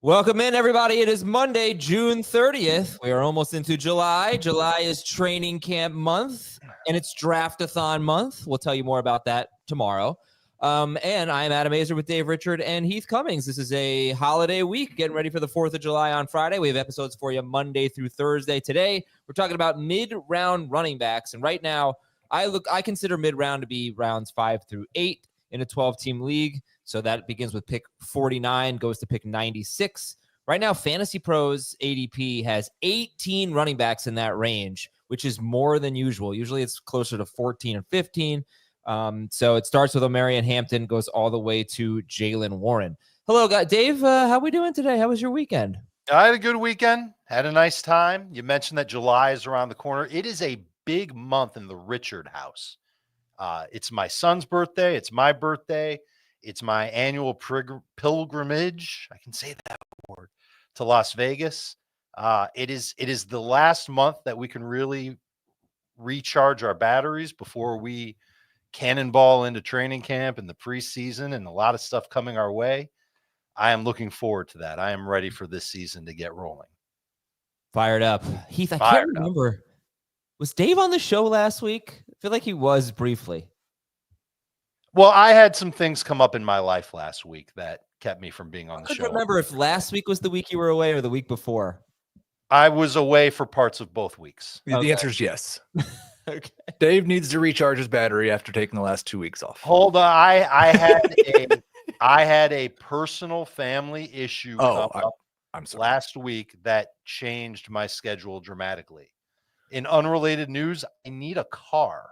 Welcome in, everybody. It is Monday, June 30th. We are almost into July. July is training camp month, and it's draft-a-thon month. We'll tell you more about that tomorrow. And I'm Adam Azer with Dave Richard and Heath Cummings. This is a holiday week, getting ready for the 4th of July on Friday. We have episodes for you Monday through Thursday. Today, we're talking about mid-round running backs, and right now, I consider mid-round to be rounds 5 through 8 in a 12-team league. So that begins with pick 49, goes to pick 96. Right now, Fantasy Pros ADP has 18 running backs in that range, which is more than usual. Usually it's closer to 14 or 15. So it starts with Omarion, Hampton, goes all the way to Jaylen Warren. Hello, guys. Dave, how we doing today? How was your weekend? I had a good weekend. Had a nice time. You mentioned that July is around the corner. It is a big month in the Richard house. It's my son's birthday. It's my birthday. It's my annual pilgrimage. I can say that word, to Las Vegas. It is the last month that we can really recharge our batteries before we cannonball into training camp and the preseason and a lot of stuff coming our way. I am looking forward to that. I am ready for this season to get rolling. Fired up. Heath, I can't remember. Was Dave on the show last week? I feel like he was briefly. Well, I had some things come up in my life last week that kept me from being on the show. I couldn't remember if last week was the week you were away or the week before. I was away for parts of both weeks. The answer is yes. Okay. Dave needs to recharge his battery after taking the last 2 weeks off. Hold on. I had a personal family issue come up last week that changed my schedule dramatically. In unrelated news, I need a car.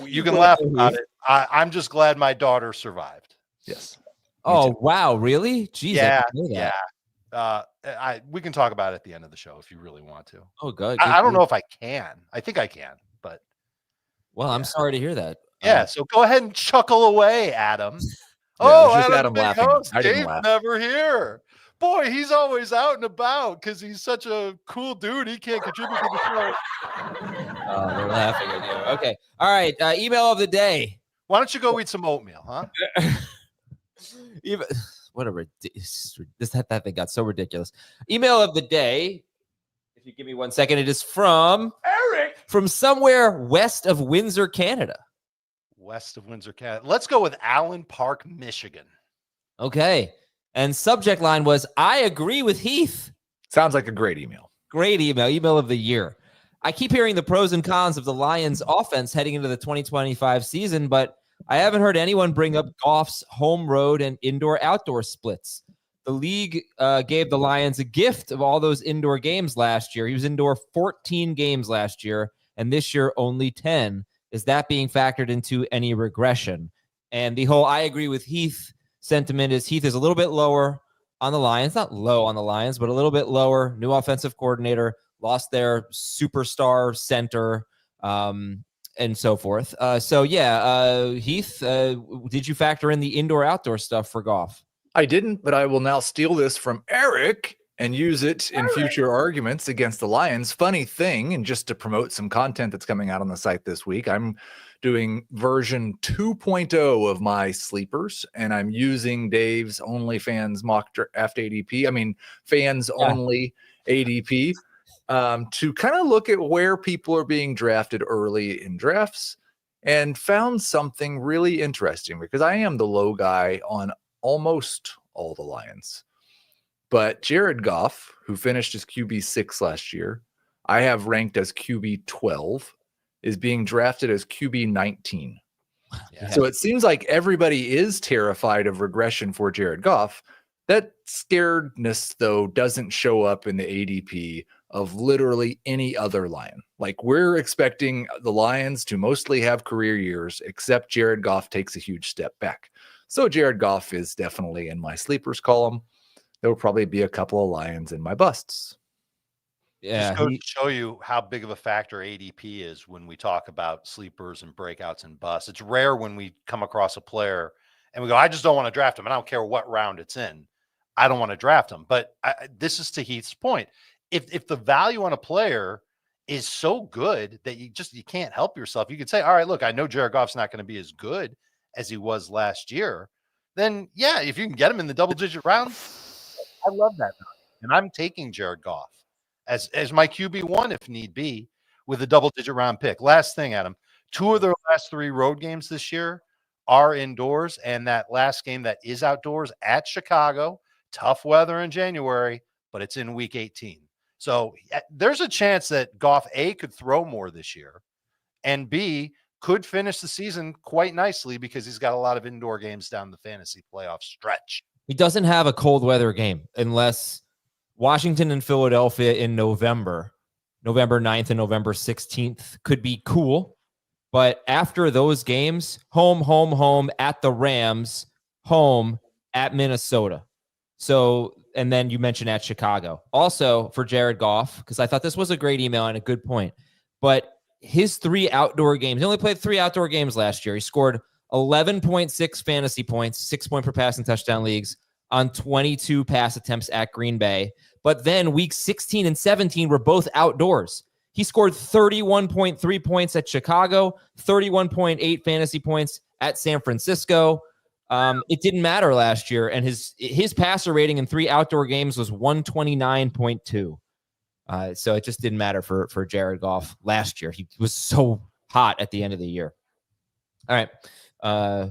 You can laugh about it. I'm just glad my daughter survived. Yes. Oh, wow. Really? Jeez. Yeah. We can talk about it at the end of the show if you really want to. Oh, good. I don't know if I can. I think I can, but. Well, I'm sorry to hear that. Yeah. So go ahead and chuckle away, Adam. Adam laughing. Dave's never here. Boy, he's always out and about because he's such a cool dude. He can't contribute to the show. Oh, they're laughing at you. Okay. All right. Email of the day. Why don't you go eat some oatmeal, huh? Whatever. That thing got so ridiculous. Email of the day. If you give me 1 second, it is from Eric from somewhere west of Windsor, Canada. West of Windsor, Canada. Let's go with Allen Park, Michigan. Okay. And subject line was, I agree with Heath. Sounds like a great email. Great email. Email of the year. I keep hearing the pros and cons of the Lions offense heading into the 2025 season, but I haven't heard anyone bring up Goff's home road and indoor-outdoor splits. The league gave the Lions a gift of all those indoor games last year. He was indoor 14 games last year, and this year only 10. Is that being factored into any regression? And the whole I agree with Heath sentiment is Heath is a little bit lower on the Lions, not low on the Lions, but a little bit lower. New offensive coordinator, lost their superstar center, and so forth. Heath, did you factor in the indoor-outdoor stuff for Goff? I didn't, but I will now steal this from Eric and use it in future arguments against the Lions. Funny thing, and just to promote some content that's coming out on the site this week, I'm doing version 2.0 of my sleepers, and I'm using Dave's OnlyFans mock draft ADP. I mean, fans only ADP to kind of look at where people are being drafted early in drafts, and found something really interesting because I am the low guy on almost all the Lions. But Jared Goff, who finished as QB 6 last year, I have ranked as QB 12, is being drafted as QB 19. Yeah. So it seems like everybody is terrified of regression for Jared Goff. That scaredness, though, doesn't show up in the ADP of literally any other Lion. Like, we're expecting the Lions to mostly have career years, except Jared Goff takes a huge step back. So Jared Goff is definitely in my sleepers column. There will probably be a couple of Lions in my busts. Yeah, just go to show you how big of a factor ADP is when we talk about sleepers and breakouts and busts. It's rare when we come across a player and we go, I just don't want to draft him. I don't care what round it's in. I don't want to draft him. But this is to Heath's point. If the value on a player is so good that you can't help yourself, you could say, all right, look, I know Jared Goff's not going to be as good as he was last year. then yeah, if you can get him in the double-digit round, I love that. And I'm taking Jared Goff as my QB1 if need be with a double-digit round pick. Last thing, Adam, 2 of their last 3 road games this year are indoors, and that last game that is outdoors at Chicago, tough weather in January, but it's in week 18. So there's a chance that Goff, A, could throw more this year, and B, could finish the season quite nicely because he's got a lot of indoor games down the fantasy playoff stretch. He doesn't have a cold weather game unless Washington and Philadelphia in November 9th and November 16th could be cool. But after those games, home at the Rams, home at Minnesota. So, and then you mentioned at Chicago. Also for Jared Goff, because I thought this was a great email and a good point, but his 3 outdoor games, he only played 3 outdoor games last year. He scored 11.6 fantasy points, 6 point per passing touchdown leagues on 22 pass attempts at Green Bay. But then weeks 16 and 17 were both outdoors. He scored 31.3 points at Chicago, 31.8 fantasy points at San Francisco. It didn't matter last year, and his passer rating in 3 outdoor games was 129.2. So it just didn't matter for Jared Goff last year. He was so hot at the end of the year. All right,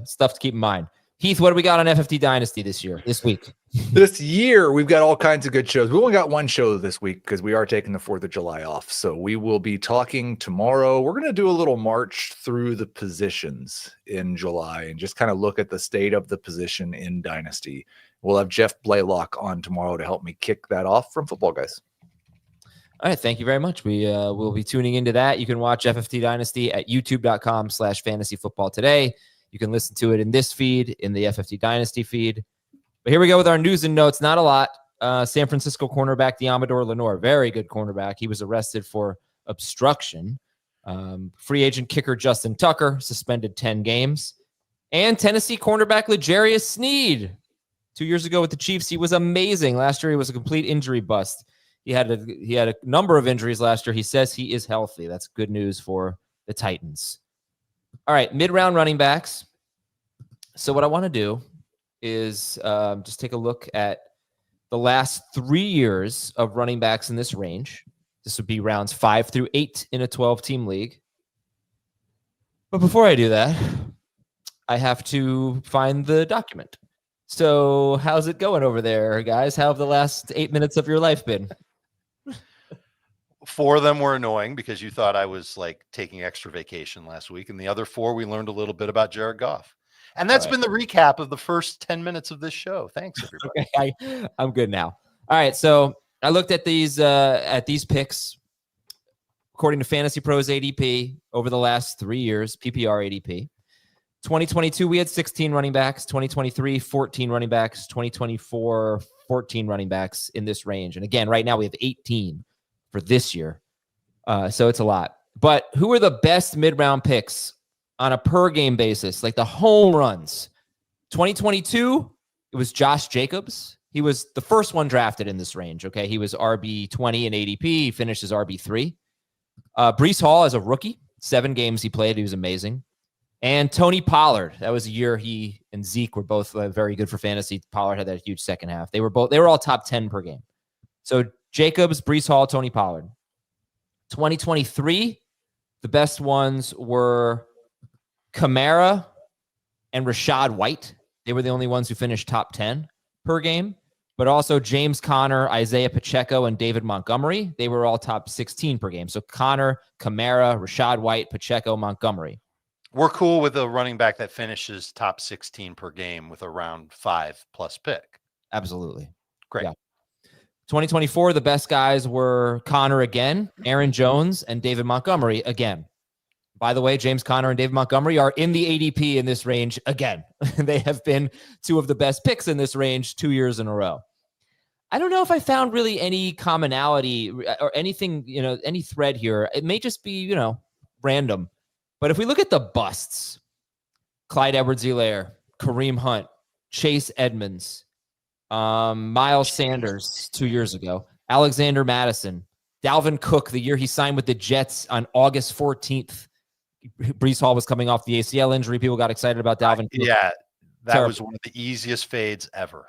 stuff to keep in mind. Heath, what do we got on FFT Dynasty this week? This year, we've got all kinds of good shows. We only got one show this week because we are taking the 4th of July off. So we will be talking tomorrow. We're going to do a little march through the positions in July and just kind of look at the state of the position in Dynasty. We'll have Jeff Blaylock on tomorrow to help me kick that off from Football Guys. All right, thank you very much. We will be tuning into that. You can watch FFT Dynasty at youtube.com/fantasyfootballtoday. You can listen to it in this feed, in the FFT Dynasty feed. But here we go with our news and notes. Not a lot. San Francisco cornerback Deommodore Lenoir, very good cornerback. He was arrested for obstruction. Free agent kicker Justin Tucker suspended 10 games. And Tennessee cornerback L'Jarius Sneed. 2 years ago with the Chiefs, he was amazing. Last year, he was a complete injury bust. He had a number of injuries last year. He says he is healthy. That's good news for the Titans. All right, mid-round running backs. So what I want to do is just take a look at the last 3 years of running backs in this range. This would be rounds 5 through 8 in a 12-team league. But before I do that, I have to find the document. So how's it going over there, guys? How have the last 8 minutes of your life been? 4 of them were annoying because you thought I was like taking extra vacation last week. And the other 4, we learned a little bit about Jared Goff. And that's been the recap of the first 10 minutes of this show. Thanks, everybody. Okay, I'm good now. All right, so I looked at these picks according to Fantasy Pros ADP over the last 3 years, PPR ADP. 2022, we had 16 running backs. 2023, 14 running backs. 2024, 14 running backs in this range. And again, right now we have 18 for this year. So it's a lot. But who are the best mid-round picks on a per-game basis, like the home runs? 2022, it was Josh Jacobs. He was the first one drafted in this range, okay? He was RB20 in ADP. He finished as RB3. Breece Hall as a rookie, 7 games he played. He was amazing. And Tony Pollard. That was a year he and Zeke were both very good for fantasy. Pollard had that huge second half. They were all top 10 per game. So Jacobs, Breece Hall, Tony Pollard. 2023, the best ones were Kamara and Rachaad White. They were the only ones who finished top 10 per game. But also James Conner, Isiah Pacheco, and David Montgomery. They were all top 16 per game. So Conner, Kamara, Rachaad White, Pacheco, Montgomery. We're cool with a running back that finishes top 16 per game with a round 5+ pick. Absolutely. Great. Yeah. 2024, the best guys were Conner again, Aaron Jones, and David Montgomery again. By the way, James Conner and David Montgomery are in the ADP in this range again. They have been 2 of the best picks in this range 2 years in a row. I don't know if I found really any commonality or anything, any thread here. It may just be, random. But if we look at the busts, Clyde Edwards-Helaire, Kareem Hunt, Chase Edmonds, Miles Sanders 2 years ago, Alexander Madison, Dalvin Cook, the year he signed with the Jets on August 14th. Breece Hall was coming off the ACL injury. People got excited about Dalvin Cook. Yeah, That was one of the easiest fades ever.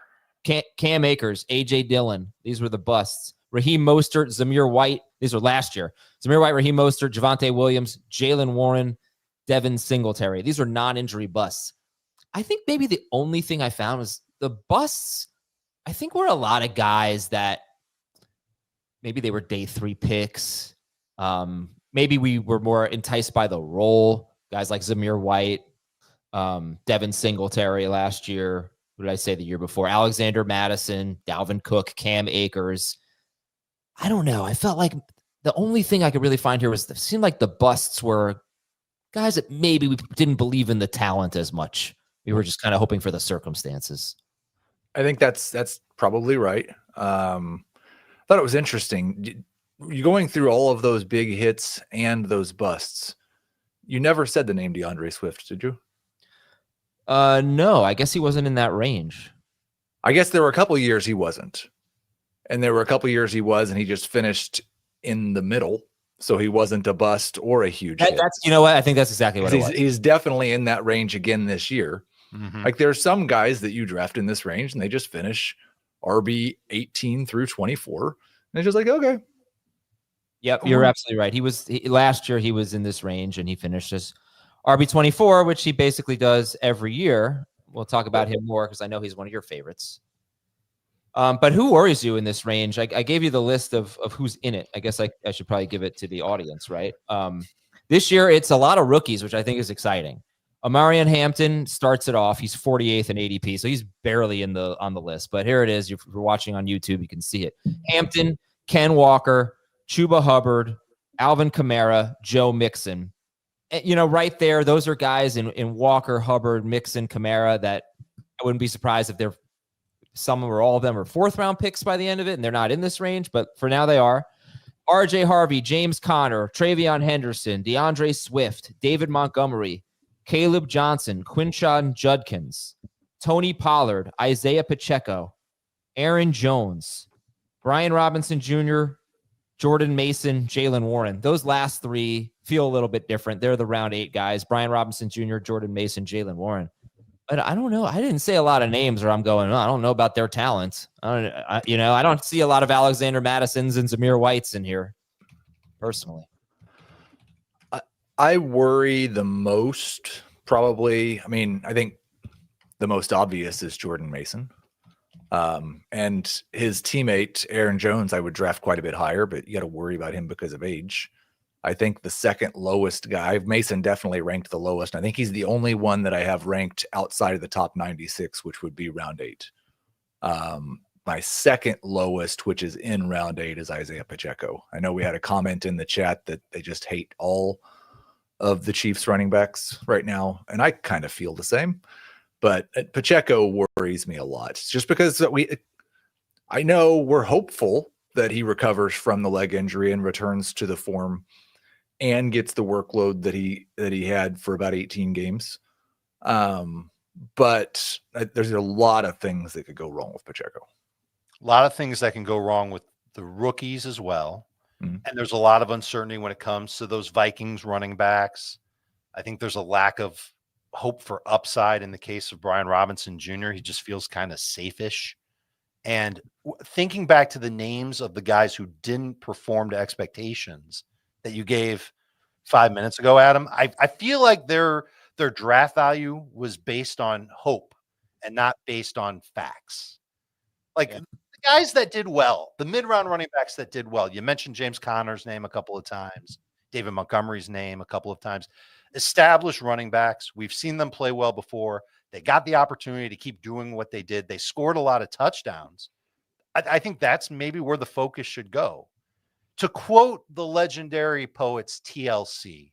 Cam Akers, A.J. Dillon. These were the busts. Raheem Mostert, Zamir White. These were last year. Zamir White, Raheem Mostert, Javonte Williams, Jaylen Warren, Devin Singletary. These are non-injury busts. I think maybe the only thing I found was the busts. I think were a lot of guys that maybe they were day 3 picks. Maybe we were more enticed by the role. Guys like Zamir White, Devin Singletary last year. What did I say the year before? Alexander Madison, Dalvin Cook, Cam Akers. I don't know. I felt like the only thing I could really find here was it seemed like the busts were guys that maybe we didn't believe in the talent as much. We were just kind of hoping for the circumstances. I think that's probably right. Thought it was interesting. You going through all of those big hits and those busts. You never said the name DeAndre Swift, did you? No, I guess he wasn't in that range. I guess there were a couple of years he wasn't. And there were a couple of years he was, and he just finished in the middle. So he wasn't a bust or a huge hit. That's, you know what? I think that's exactly what it was. He's definitely in that range again this year. Mm-hmm. Like there's some guys that you draft in this range and they just finish RB 18 through 24. And it's just like, okay. Yep, you're absolutely right. Last year he was in this range and he finished as RB 24, which he basically does every year. We'll talk about him more because I know he's one of your favorites. But who worries you in this range? I gave you the list of who's in it. I guess I should probably give it to the audience, right? This year, it's a lot of rookies, which I think is exciting. Omarion Hampton starts it off. He's 48th in ADP, so he's barely on the list. But here it is. If you're watching on YouTube, you can see it. Hampton, Ken Walker, Chuba Hubbard, Alvin Kamara, Joe Mixon. And, right there, those are guys in Walker, Hubbard, Mixon, Kamara that I wouldn't be surprised if they're some or all of them are 4th-round picks by the end of it, and they're not in this range, but for now they are. RJ Harvey, James Conner, TreVeyon Henderson, DeAndre Swift, David Montgomery, Kaleb Johnson, Quinshon Judkins, Tony Pollard, Isiah Pacheco, Aaron Jones, Brian Robinson Jr., Jordan Mason, Jaylen Warren. Those last 3 feel a little bit different. They're the round 8 guys. Brian Robinson Jr., Jordan Mason, Jaylen Warren. But I don't know. I didn't say a lot of names where I'm going, I don't know about their talent. I don't see a lot of Alexander Madisons and Zamir Whites in here, personally. I worry the most, probably. I mean, I think the most obvious is Jordan Mason. And his teammate, Aaron Jones, I would draft quite a bit higher, but you got to worry about him because of age. I think the second lowest guy, Mason definitely ranked the lowest. I think he's the only one that I have ranked outside of the top 96, which would be round 8. My second lowest, which is in round 8, is Isiah Pacheco. I know we had a comment in the chat that they just hate all of the Chiefs running backs right now. And I kind of feel the same, but Pacheco worries me a lot just because I know we're hopeful that he recovers from the leg injury and returns to the form and gets the workload that he had for about 18 games. But there's a lot of things that could go wrong with Pacheco. A lot of things that can go wrong with the rookies as well. Mm-hmm. And there's a lot of uncertainty when it comes to those Vikings running backs. I think there's a lack of hope for upside in the case of Brian Robinson Jr. He just feels kind of safe-ish. And thinking back to the names of the guys who didn't perform to expectations that you gave 5 minutes ago, Adam, I feel like their draft value was based on hope and not based on facts. Like the guys that did well, the mid-round running backs that did well. You mentioned James Conner's name a couple of times, David Montgomery's name a couple of times. Established running backs. We've seen them play well before. They got the opportunity to keep doing what they did. They scored a lot of touchdowns. I think that's maybe where the focus should go. To quote the legendary poets TLC,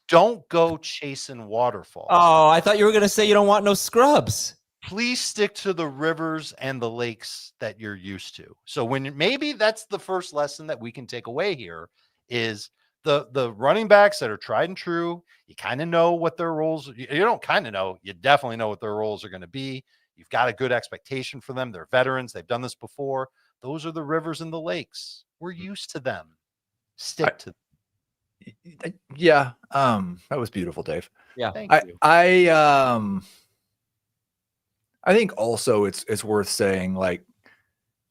don't go chasing waterfalls. Oh, I thought you were going to say you don't want no scrubs. Please stick to the rivers and the lakes that you're used to. So maybe that's the first lesson that we can take away here is the running backs that are tried and true. You kind of know what their roles. You don't kind of know. You definitely know what their roles are going to be. You've got a good expectation for them. They're veterans. They've done this before. Those are the rivers and the lakes. We're used to them. Stick to them. Yeah. That was beautiful, Dave. Yeah. Thank you. I think also it's worth saying, like,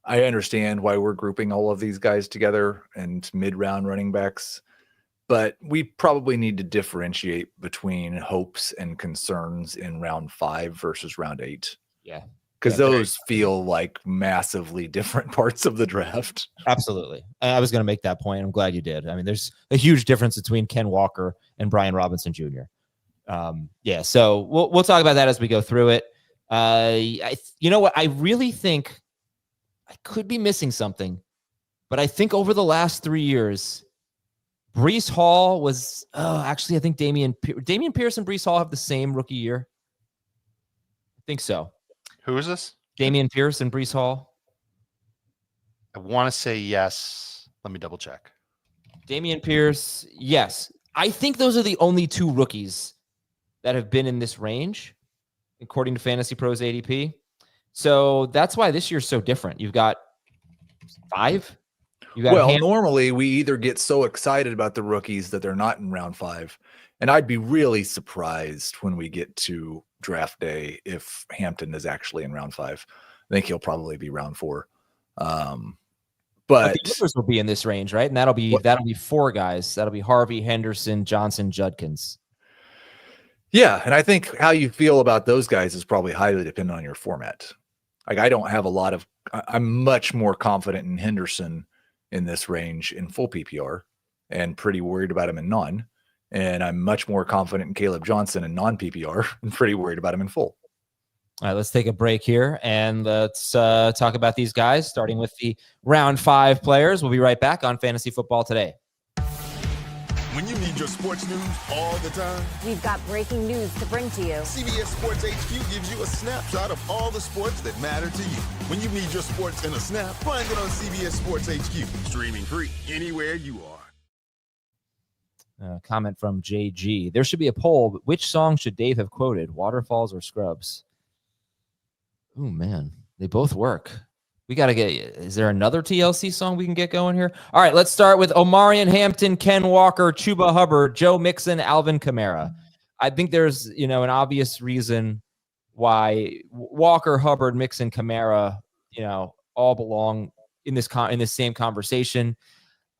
I understand why we're grouping all of these guys together and mid-round running backs, but we probably need to differentiate between hopes and concerns in round 5 versus round 8. Yeah. Because Yeah, those feel like massively different parts of the draft. Absolutely. I was going to make that point. I'm glad you did. I mean, there's a huge difference between Ken Walker and Brian Robinson Jr. Yeah, so we'll talk about that as we go through it. You know what? I really think I could be missing something, but I think over the last 3 years, Breece Hall was actually, I think Dameon Pierce and Breece Hall have the same rookie year. I think so. Who is this? Dameon Pierce and Breece Hall. I want to say yes. Let me double check. Dameon Pierce, yes. I think those are the only 2 rookies that have been in this range, according to Fantasy Pros ADP. So that's why this year's so different. You've got 5. You got normally we either get so excited about the rookies that they're not in round 5, and I'd be really surprised when we get to draft day if Hampton is actually in round 5. I think he'll probably be round 4. But the others will be in this range, right? And that'll be 4 guys. That'll be Harvey, Henderson, Johnson, Judkins. Yeah, and I think how you feel about those guys is probably highly dependent on your format. Like, I don't have a lot of – I'm much more confident in Henderson in this range in full PPR and pretty worried about him in non. And I'm much more confident in Kaleb Johnson in non-PPR and pretty worried about him in full. All right, let's take a break here and let's talk about these guys, starting with the round 5 players. We'll be right back on Fantasy Football Today. When you need your sports news all the time, we've got breaking news to bring to you. CBS Sports HQ gives you a snapshot of all the sports that matter to you. When you need your sports in a snap, find it on CBS Sports HQ. Streaming free anywhere you are. Comment from JG. There should be a poll. Which song should Dave have quoted? Waterfalls or Scrubs? Oh, man. They both work. We got to get, is there another TLC song we can get going here? All right, let's start with Omarion, Hampton, Ken Walker, Chuba Hubbard, Joe Mixon, Alvin Kamara. I think there's, an obvious reason why Walker, Hubbard, Mixon, Kamara, all belong in this same conversation.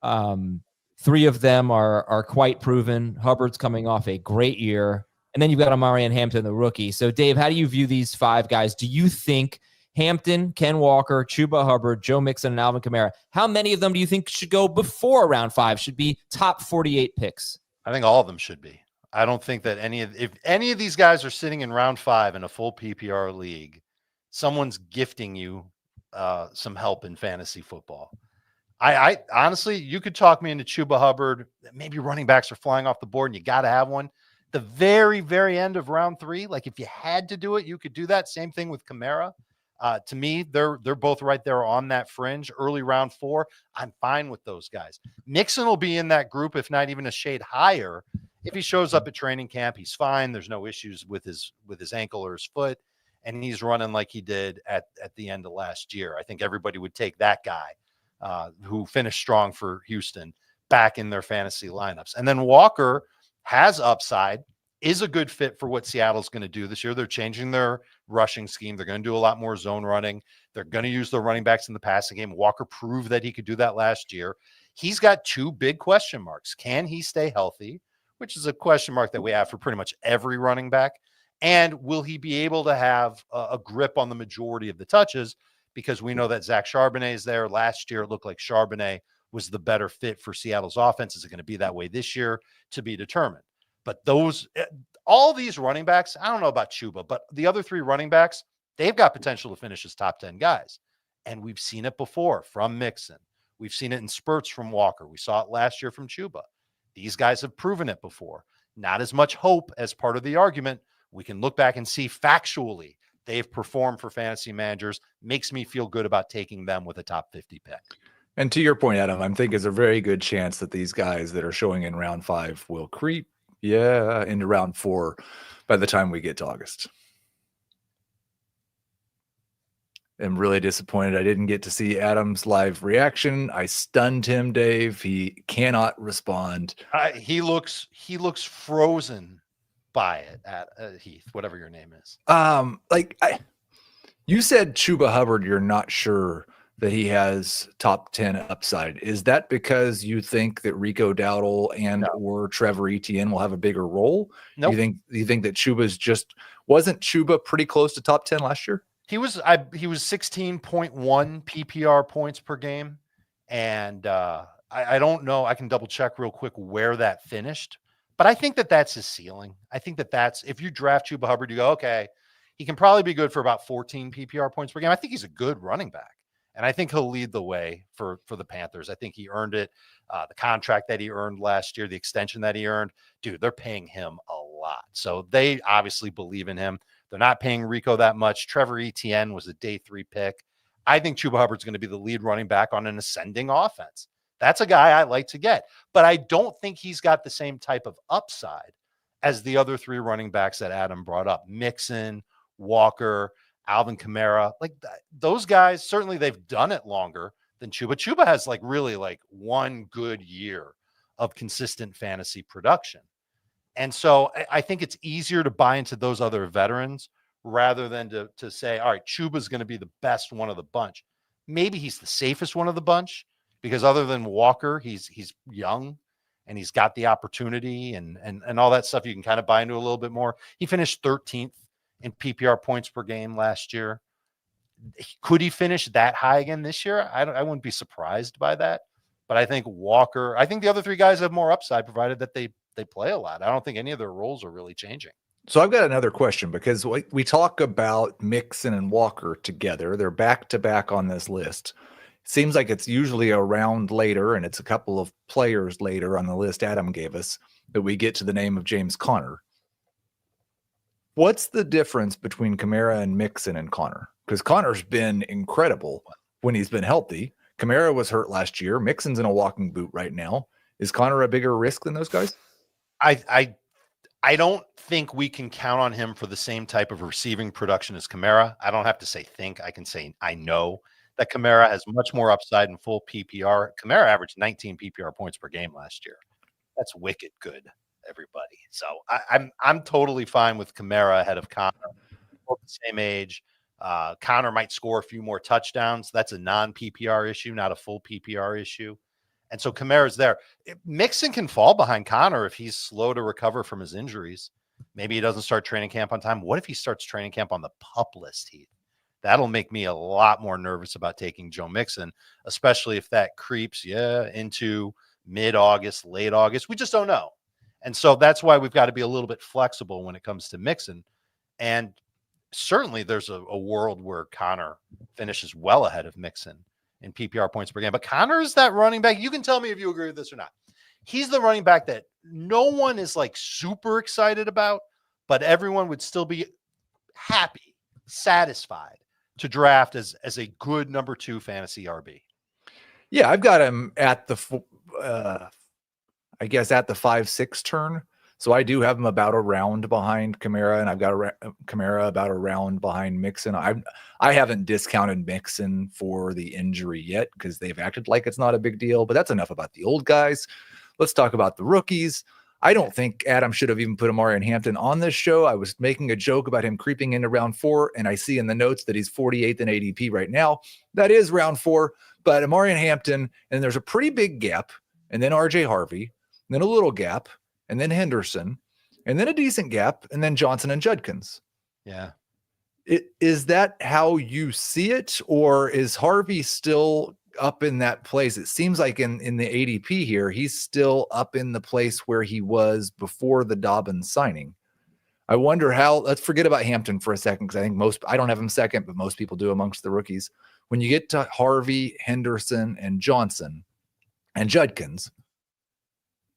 3 of them are quite proven. Hubbard's coming off a great year. And then you've got Omarion, Hampton, the rookie. So, Dave, how do you view these 5 guys? Do you think Hampton, Ken Walker, Chuba Hubbard, Joe Mixon, and Alvin Kamara, how many of them do you think should go before round 5, should be top 48 picks? I think all of them should be. I don't think that if any of these guys are sitting in round 5 in a full PPR league, someone's gifting you some help in fantasy football. I honestly, you could talk me into Chuba Hubbard. Maybe running backs are flying off the board and you got to have one. The very, very end of round 3, like if you had to do it, you could do that. Same thing with Kamara. To me, they're both right there on that fringe. Early round 4, I'm fine with those guys. Mixon will be in that group, if not even a shade higher. If he shows up at training camp, he's fine. There's no issues with his ankle or his foot, and he's running like he did at the end of last year. I think everybody would take that guy who finished strong for Houston back in their fantasy lineups. And then Walker has upside, is a good fit for what Seattle's going to do this year. They're changing their rushing scheme. They're going to do a lot more zone running. They're going to use their running backs in the passing game. Walker proved that he could do that last year. He's got 2 big question marks. Can he stay healthy? Which is a question mark that we have for pretty much every running back. And will he be able to have a grip on the majority of the touches? Because we know that Zach Charbonnet is there. Last year, it looked like Charbonnet was the better fit for Seattle's offense. Is it going to be that way this year? To be determined. But all these running backs, I don't know about Chuba, but the other 3 running backs, they've got potential to finish as top 10 guys. And we've seen it before from Mixon. We've seen it in spurts from Walker. We saw it last year from Chuba. These guys have proven it before. Not as much hope as part of the argument. We can look back and see factually they've performed for fantasy managers. Makes me feel good about taking them with a top 50 pick. And to your point, Adam, I'm thinking there's a very good chance that these guys that are showing in round 5 will creep into round 4 by the time we get to August. I'm really disappointed I didn't get to see Adam's live reaction. I stunned him, Dave. He cannot respond. He looks frozen by it at Heath, whatever your name is. You said Chuba Hubbard, you're not sure that he has top 10 upside. Is that because you think that Rico Dowdle and or Trevor Etienne will have a bigger role? Nope. You think that Chuba's wasn't Chuba pretty close to top 10 last year? He was 16.1 PPR points per game. And I don't know. I can double check real quick where that finished, but I think that that's his ceiling. I think that that's, if you draft Chuba Hubbard, you go, okay, he can probably be good for about 14 PPR points per game. I think he's a good running back. And I think he'll lead the way for the Panthers. I think he earned it. The contract that he earned last year, the extension that he earned, dude, they're paying him a lot. So they obviously believe in him. They're not paying Rico that much. Trevor Etienne was a day 3 pick. I think Chuba Hubbard's going to be the lead running back on an ascending offense. That's a guy I like to get, but I don't think he's got the same type of upside as the other 3 running backs that Adam brought up. Mixon, Walker, Alvin Kamara, like those guys, certainly they've done it longer than Chuba. Chuba has really one good year of consistent fantasy production. And so I think it's easier to buy into those other veterans rather than to say, all right, Chuba's going to be the best one of the bunch. Maybe he's the safest one of the bunch because other than Walker, he's young and he's got the opportunity and all that stuff. You can kind of buy into a little bit more. He finished 13th in PPR points per game last year. Could he finish that high again this year? I wouldn't be surprised by that. But I think Walker, I think the other 3 guys have more upside provided that they play a lot. I don't think any of their roles are really changing. So I've got another question because we talk about Mixon and Walker together. They're back to back on this list. Seems like it's usually a round later and it's a couple of players later on the list Adam gave us that we get to the name of James Conner. What's the difference between Kamara and Mixon and Conner? Because Conner's been incredible when he's been healthy. Kamara was hurt last year. Mixon's in a walking boot right now. Is Conner a bigger risk than those guys? I don't think we can count on him for the same type of receiving production as Kamara. I don't have to say think. I can say I know that Kamara has much more upside in full PPR. Kamara averaged 19 PPR points per game last year. That's wicked good, everybody. So I'm totally fine with Kamara ahead of Conner. Both the same age. Conner might score a few more touchdowns. That's a non-PPR issue, not a full PPR issue. And so Kamara's there. Mixon can fall behind Conner if he's slow to recover from his injuries. Maybe he doesn't start training camp on time. What if he starts training camp on the PUP list, Heath? That'll make me a lot more nervous about taking Joe Mixon, especially if that creeps into mid-August, late August. We just don't know. And so that's why we've got to be a little bit flexible when it comes to Mixon. And certainly there's a world where Conner finishes well ahead of Mixon in PPR points per game. But Conner is that running back. You can tell me if you agree with this or not. He's the running back that no one is super excited about, but everyone would still be happy, satisfied to draft as a good number 2 fantasy RB. Yeah, I've got him at the 5-6 turn. So I do have him about a round behind Kamara, and I've got Kamara about a round behind Mixon. I haven't discounted Mixon for the injury yet because they've acted like it's not a big deal, but that's enough about the old guys. Let's talk about the rookies. I don't think Adam should have even put Omarion Hampton on this show. I was making a joke about him creeping into round 4, and I see in the notes that he's 48th in ADP right now. That is round 4, but Omarion Hampton, and there's a pretty big gap, and then RJ Harvey, and then a little gap, and then Henderson, and then a decent gap, and then Johnson and Judkins. Yeah. Is that how you see it, or is Harvey still up in that place? It seems like in the ADP here, he's still up in the place where he was before the Dobbins signing. I wonder how, let's forget about Hampton for a second, because I think I don't have him second, but most people do amongst the rookies. When you get to Harvey, Henderson, and Johnson, and Judkins,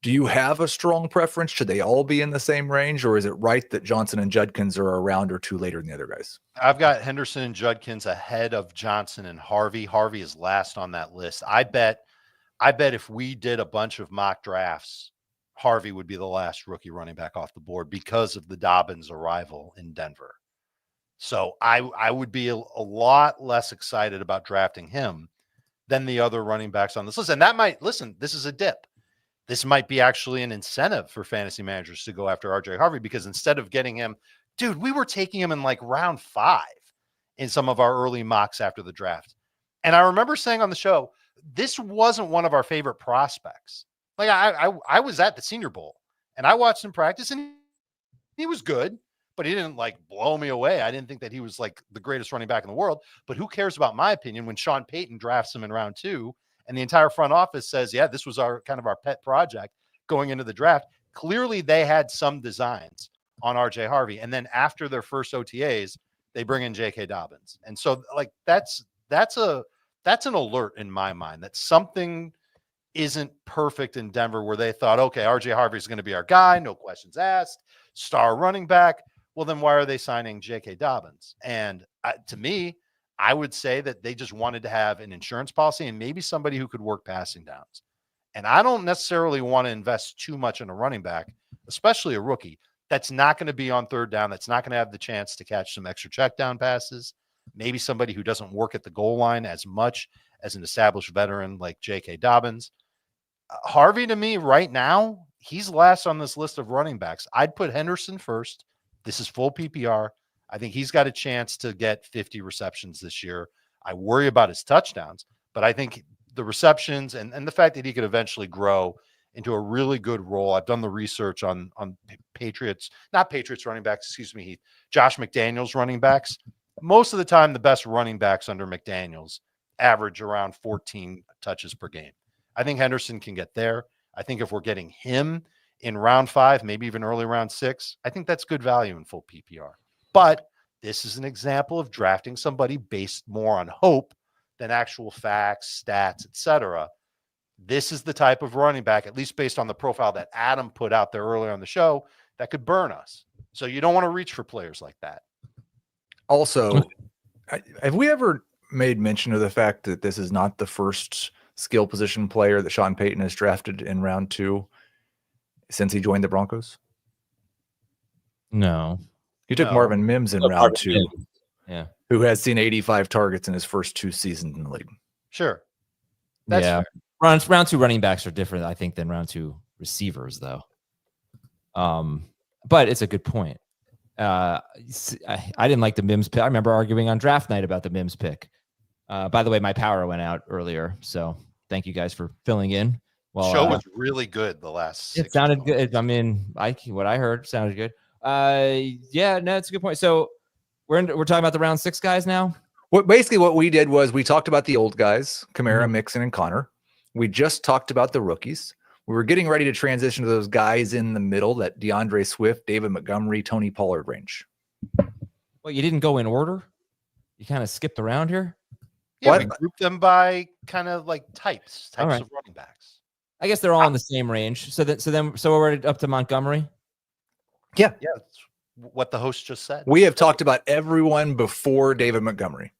do you have a strong preference? Should they all be in the same range, or is it right that Johnson and Judkins are a round or 2 later than the other guys? I've got Henderson and Judkins ahead of Johnson and Harvey. Harvey is last on that list. I bet if we did a bunch of mock drafts, Harvey would be the last rookie running back off the board because of the Dobbins arrival in Denver. So I would be a lot less excited about drafting him than the other running backs on this list. And that might, listen, this is a dip. This might be actually an incentive for fantasy managers to go after RJ Harvey, because instead of getting him, dude, we were taking him in like round 5 in some of our early mocks after the draft. And I remember saying on the show, this wasn't one of our favorite prospects. Like I was at the Senior Bowl and I watched him practice and he was good, but he didn't like blow me away. I didn't think that he was like the greatest running back in the world, but who cares about my opinion when Sean Payton drafts him in round 2 and the entire front office says, yeah, this was our kind of our pet project going into the draft. Clearly they had some designs on RJ Harvey. And then after their first OTAs, they bring in J.K. Dobbins. And so like, that's an alert in my mind that something isn't perfect in Denver where they thought, okay, RJ Harvey is going to be our guy. No questions asked. Star running back. Well, then why are they signing J.K. Dobbins? And to me, I would say that they just wanted to have an insurance policy and maybe somebody who could work passing downs. And I don't necessarily want to invest too much in a running back, especially a rookie, that's not going to be on third down, that's not going to have the chance to catch some extra check down passes. Maybe somebody who doesn't work at the goal line as much as an established veteran like J.K. Dobbins. Harvey, to me, right now, he's last on this list of running backs. I'd put Henderson first. This is full PPR. I think he's got a chance to get 50 receptions this year. I worry about his touchdowns, but I think the receptions and the fact that he could eventually grow into a really good role. I've done the research on not Patriots running backs, Josh McDaniels running backs. Most of the time, the best running backs under McDaniels average around 14 touches per game. I think Henderson can get there. I think if we're getting him in round 5, maybe even early round 6, I think that's good value in full PPR. But this is an example of drafting somebody based more on hope than actual facts, stats, etc. This is the type of running back, at least based on the profile that Adam put out there earlier on the show, that could burn us. So you don't want to reach for players like that. Also, have we ever made mention of the fact that this is not the first skill position player that Sean Payton has drafted in round 2 since he joined the Broncos? No. He took Marvin Mims in round 2. Yeah. Who has seen 85 targets in his first 2 seasons in the league. Sure. That's fair. Round 2 running backs are different, I think, than round 2 receivers, though. But it's a good point. I didn't like the Mims pick. I remember arguing on draft night about the Mims pick. By the way, my power went out earlier, so thank you guys for filling in. Well, show was really good the last 6 It sounded good. I mean, what I heard sounded good. Yeah, no, it's a good point. So we're talking about the round 6 guys now. Basically what we did was we talked about the old guys, Kamara, Mixon, and Connor. We just talked about the rookies. We were getting ready to transition to those guys in the middle, that DeAndre Swift, David Montgomery, Tony Pollard range. Well, you didn't go in order? You kind of skipped around here? Yeah, we grouped them by kind of like types of running backs. I guess they're all in the same range. So we're up to Montgomery? Yeah. Yeah, that's what the host just said. We have talked about everyone before David Montgomery.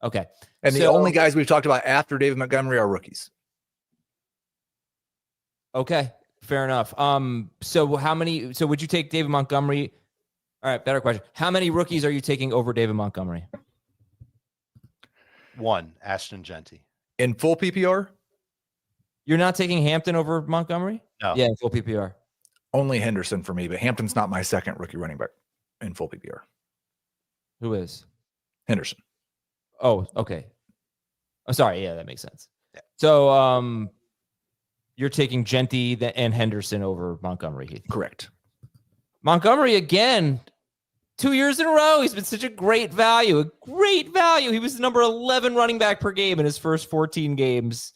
Okay. And the only guys we've talked about after David Montgomery are rookies. Okay, fair enough. So would you take David Montgomery? All right, better question. How many rookies are you taking over David Montgomery? 1, Ashton Genty. In full PPR? You're not taking Hampton over Montgomery? No. Yeah, in full PPR. Only Henderson for me, but Hampton's not my second rookie running back in full PPR. Who is? Henderson. Oh, okay. Oh, sorry. Yeah, that makes sense. Yeah. So, you're taking Genty and Henderson over Montgomery, Heath. Correct. Montgomery, again, 2 years in a row. He's been such a great value. He was the number 11 running back per game in his first 14 games.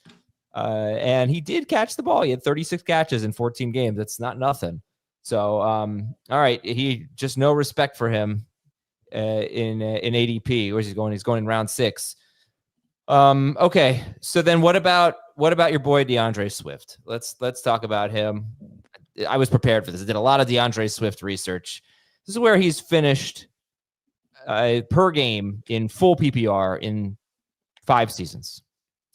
And he did catch the ball. He had 36 catches in 14 games. That's not nothing. So, all right. He just no respect for him in ADP. Where's he going? He's going in round 6. Okay. So then what about your boy DeAndre Swift? Let's talk about him. I was prepared for this. I did a lot of DeAndre Swift research. This is where he's finished per game in full PPR in 5 seasons.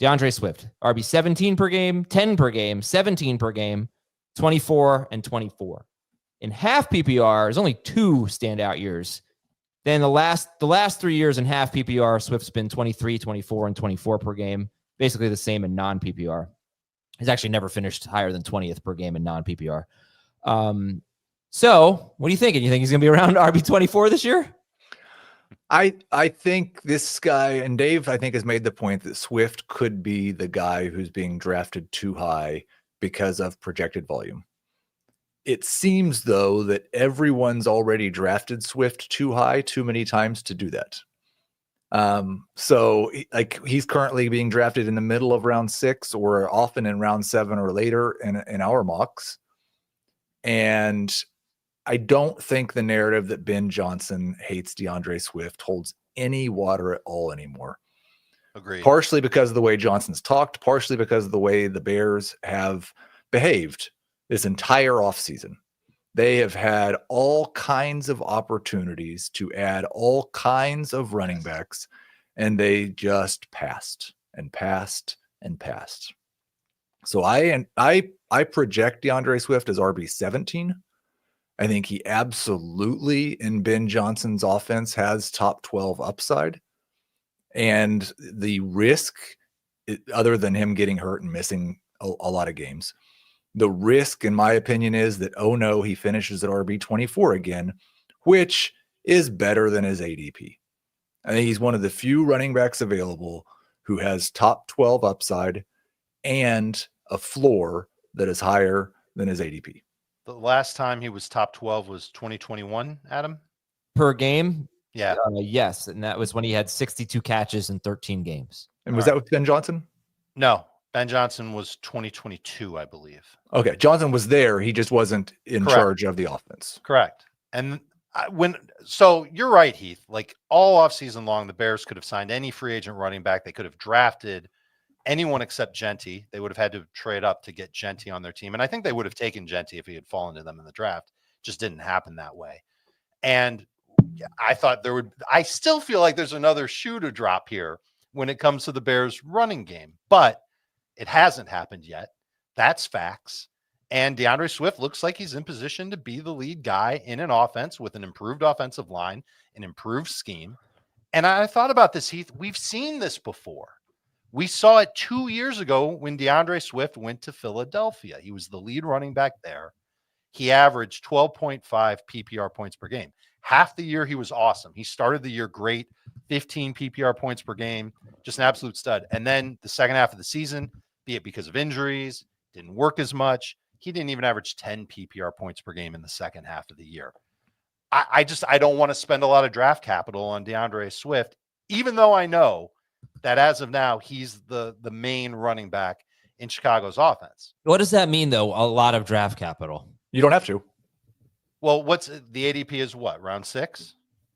DeAndre Swift, RB 17 per game, 10 per game, 17 per game, 24 and 24. In half PPR, there's only 2 standout years. Then the last 3 years in half PPR, Swift's been 23, 24, and 24 per game. Basically the same in non-PPR. He's actually never finished higher than 20th per game in non-PPR. So what are you thinking? You think he's going to be around RB 24 this year? I think this guy, and Dave, I think, has made the point that Swift could be the guy who's being drafted too high because of projected volume. It seems, though, that everyone's already drafted Swift too high too many times to do that. So he's currently being drafted in the middle of round 6 or often in round 7 or later in our mocks. And I don't think the narrative that Ben Johnson hates DeAndre Swift holds any water at all anymore. Agreed. Partially because of the way Johnson's talked, partially because of the way the Bears have behaved this entire offseason. They have had all kinds of opportunities to add all kinds of running backs, and they just passed and passed and passed. So I project DeAndre Swift as RB17. I think he absolutely, in Ben Johnson's offense, has top 12 upside. And the risk, other than him getting hurt and missing a lot of games, the risk, in my opinion, is that, oh no, he finishes at RB24 again, which is better than his ADP. I think he's one of the few running backs available who has top 12 upside and a floor that is higher than his ADP. The last time he was top 12 was 2021, Adam? Per game? Yeah. Yes, and that was when he had 62 catches in 13 games. And was that with Ben Johnson? No. Ben Johnson was 2022, I believe. Okay. Johnson was there. He just wasn't in charge of the offense. Correct. And so you're right, Heath. Like all offseason long, the Bears could have signed any free agent running back. They could have drafted anyone except Genty. They would have had to trade up to get Genty on their team. And I think they would have taken Genty if he had fallen to them in the draft. Just didn't happen that way. And I thought I still feel like there's another shoe to drop here when it comes to the Bears running game, but it hasn't happened yet. That's facts. And DeAndre Swift looks like he's in position to be the lead guy in an offense with an improved offensive line, an improved scheme. And I thought about this, Heath. We've seen this before. We saw it 2 years ago when DeAndre Swift went to Philadelphia. He was the lead running back there. He averaged 12.5 PPR points per game. Half the year, he was awesome. He started the year great, 15 PPR points per game, just an absolute stud. And then the second half of the season, be it because of injuries, didn't work as much. He didn't even average 10 PPR points per game in the second half of the year. I don't want to spend a lot of draft capital on DeAndre Swift, even though I know that as of now, he's the main running back in Chicago's offense. What does that mean, though? A lot of draft capital. You don't have to. Well, what's the ADP is what, round 6?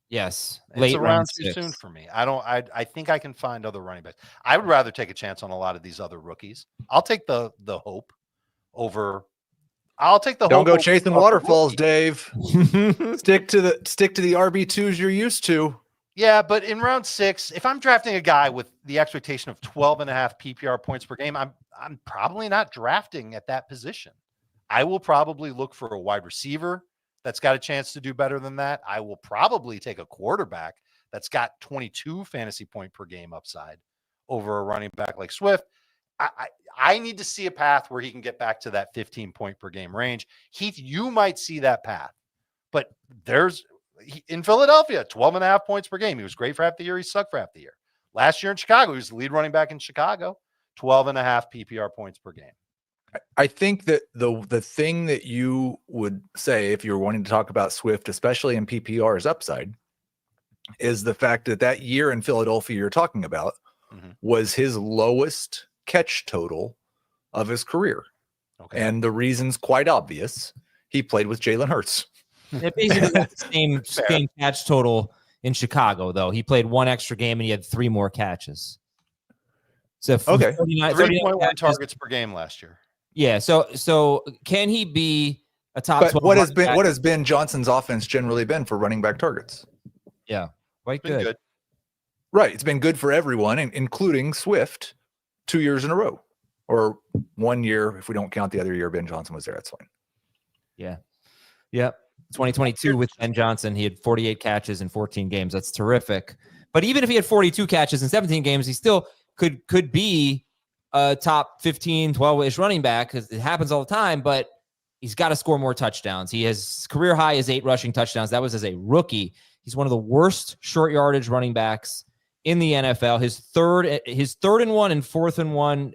Yes. It's around too soon for me. I think I can find other running backs. I would rather take a chance on a lot of these other rookies. I'll take the hope over. I'll take the Don't hope. go over chasing waterfalls, Dave. Stick to the RB2s you're used to. Yeah, but in round 6, if I'm drafting a guy with the expectation of 12.5 PPR points per game, I'm probably not drafting at that position. I will probably look for a wide receiver that's got a chance to do better than that. I will probably take a quarterback that's got 22 fantasy point per game upside over a running back like Swift. I need to see a path where he can get back to that 15 point per game range. Heath, you might see that path, but in Philadelphia, 12.5 points per game. He was great for half the year. He sucked for half the year. Last year in Chicago, he was the lead running back in Chicago, 12.5 PPR points per game. I think that the thing that you would say if you're wanting to talk about Swift, especially in PPR's upside, is the fact that year in Philadelphia you're talking about was his lowest catch total of his career. Okay. And the reason's quite obvious. He played with Jalen Hurts. It basically got the same catch total in Chicago, though. He played one extra game and he had 3 more catches. So 3.1 targets per game last year. Yeah. So can he be a top 12? What has Ben Johnson's offense generally been for running back targets? Yeah, quite good. Right. It's been good for everyone, including Swift, 2 years in a row, or 1 year if we don't count the other year Ben Johnson was there. That's fine. Yeah. Yep. 2022 with Ben Johnson, he had 48 catches in 14 games. That's terrific. But even if he had 42 catches in 17 games, he still could be a top 15, 12-ish running back because it happens all the time. But he's got to score more touchdowns. He has career high is 8 rushing touchdowns. That was as a rookie. He's one of the worst short yardage running backs in the NFL. His third and 1 and 4th and 1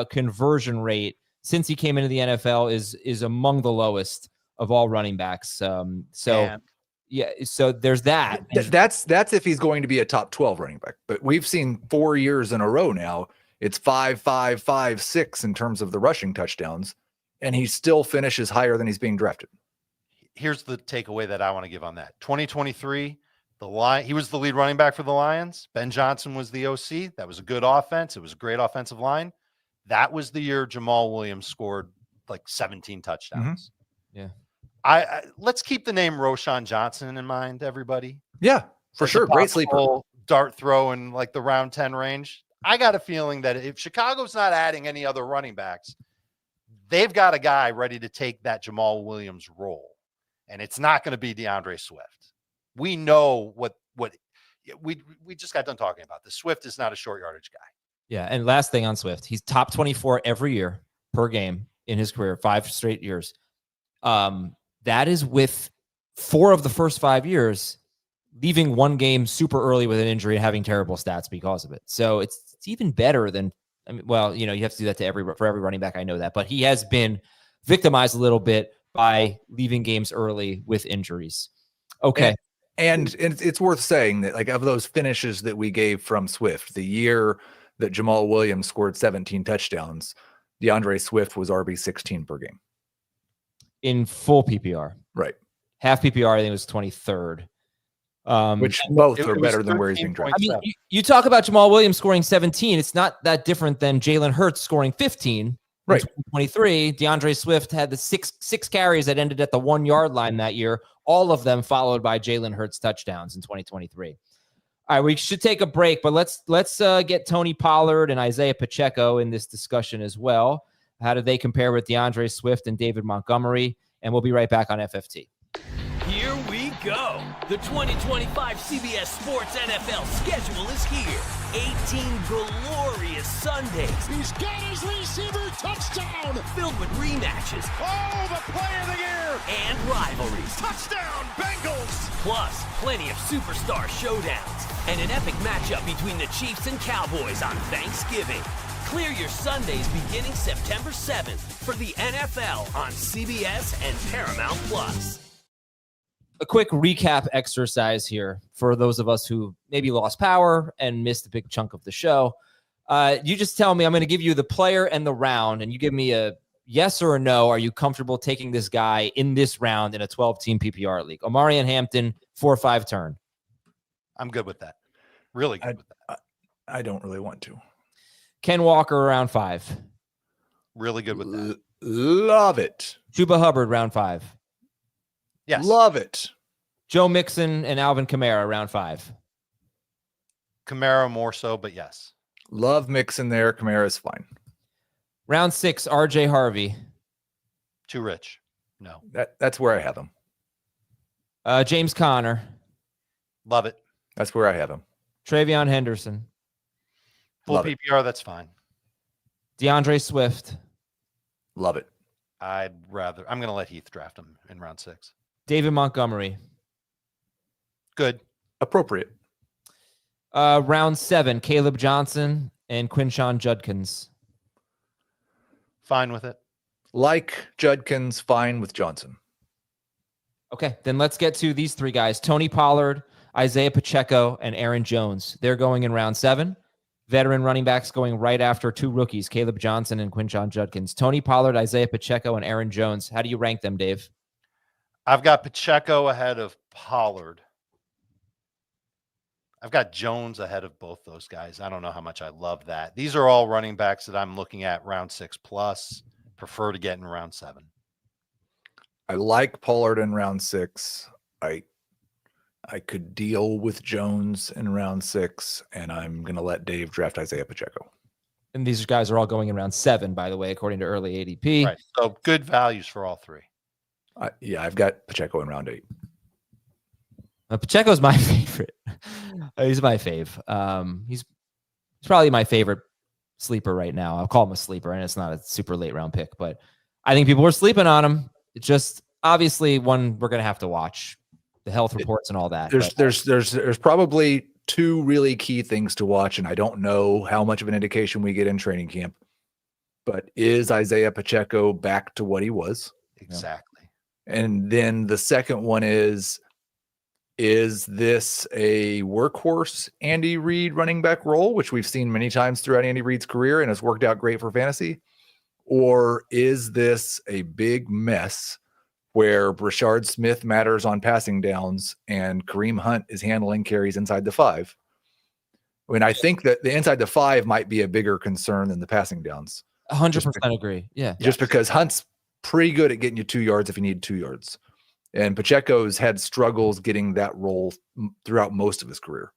conversion rate since he came into the NFL is among the lowest of all running backs. So there's that. That's if he's going to be a top 12 running back. But we've seen 4 years in a row now. It's 5, 5, 5, 6 in terms of the rushing touchdowns, and he still finishes higher than he's being drafted. Here's the takeaway that I want to give on that. 2023, he was the lead running back for the Lions. Ben Johnson was the OC. That was a good offense. It was a great offensive line. That was the year Jamal Williams scored like 17 touchdowns. Yeah. Let's keep the name Roschon Johnson in mind, everybody. Yeah, for sure. Great sleeper. Dart throw in like the round 10 range. I got a feeling that if Chicago's not adding any other running backs, they've got a guy ready to take that Jamal Williams role. And it's not going to be DeAndre Swift. We know what we just got done talking about. The Swift is not a short yardage guy. Yeah, and last thing on Swift, he's top 24 every year per game in his career, 5 straight years. That is with 4 of the first 5 years leaving one game super early with an injury and having terrible stats because of it. So it's even better than, you have to do that for every running back. I know that, but he has been victimized a little bit by leaving games early with injuries. Okay. And it's worth saying that, like, of those finishes that we gave from Swift, the year that Jamal Williams scored 17 touchdowns, DeAndre Swift was RB 16 per game. In full PPR. Right. Half PPR, I think it was 23rd. Which both are better than where he's being drafted. I mean, you talk about Jamal Williams scoring 17. It's not that different than Jalen Hurts scoring 15. Right. 23. DeAndre Swift had the six carries that ended at the 1 yard line that year. All of them followed by Jalen Hurts touchdowns in 2023. All right, we should take a break, but let's get Tony Pollard and Isiah Pacheco in this discussion as well. How do they compare with DeAndre Swift and David Montgomery? And we'll be right back on FFT. Here we go. The 2025 CBS Sports NFL schedule is here. 18 glorious Sundays. He's got his receiver touchdown. Filled with rematches. Oh, the play of the year. And rivalries. Touchdown, Bengals. Plus, plenty of superstar showdowns. And an epic matchup between the Chiefs and Cowboys on Thanksgiving. Clear your Sundays beginning September 7th for the NFL on CBS and Paramount Plus. A quick recap exercise here for those of us who maybe lost power and missed a big chunk of the show. You just tell me, I'm going to give you the player and the round, and you give me a yes or a no. Are you comfortable taking this guy in this round in a 12-team PPR league? Omarion Hampton, 4-5 turn. I'm good with that. Really good with that. I don't really want to. Ken Walker, round 5. Really good with that. Love it. Chuba Hubbard, round 5. Yes. Love it. Joe Mixon and Alvin Kamara, round 5. Kamara more so, but yes. Love Mixon there. Kamara's fine. Round 6, RJ Harvey. Too rich. No. That's where I have him. James Conner. Love it. That's where I have him. TreVeyon Henderson. Full Love it. PPR, that's fine. DeAndre Swift. Love it. I'm going to let Heath draft him in round 6. David Montgomery. Good. Appropriate. Round 7, Kaleb Johnson and Quinshon Judkins. Fine with it. Like Judkins, fine with Johnson. Okay, then let's get to these 3 guys. Tony Pollard, Isiah Pacheco, and Aaron Jones. They're going in round 7. Veteran running backs going right after 2 rookies, Kaleb Johnson and Quinshon Judkins. Tony Pollard, Isiah Pacheco, and Aaron Jones. How do you rank them, Dave? I've got Pacheco ahead of Pollard. I've got Jones ahead of both those guys. I don't know how much I love that. These are all running backs that I'm looking at round 6 plus. Prefer to get in round 7. I like Pollard in round 6. I could deal with Jones in round 6, and I'm going to let Dave draft Isiah Pacheco. And these guys are all going in round 7, by the way, according to early ADP. Right. So good values for all 3. Yeah, I've got Pacheco in round 8. Pacheco's my favorite. He's my fave. He's probably my favorite sleeper right now. I'll call him a sleeper, and it's not a super late round pick, but I think people are sleeping on him. It's just obviously one we're going to have to watch the health reports and all that. There's probably two really key things to watch, and I don't know how much of an indication we get in training camp. But is Isiah Pacheco back to what he was? Exactly. And then the second one is this a workhorse Andy Reid running back role, which we've seen many times throughout Andy Reid's career and has worked out great for fantasy? Or is this a big mess where Brashard Smith matters on passing downs and Kareem Hunt is handling carries inside the 5? I mean, I think that the inside the 5 might be a bigger concern than the passing downs. 100% agree. Yeah. Just because Hunt's pretty good at getting you 2 yards if you need 2 yards. And Pacheco's had struggles getting that role throughout most of his career.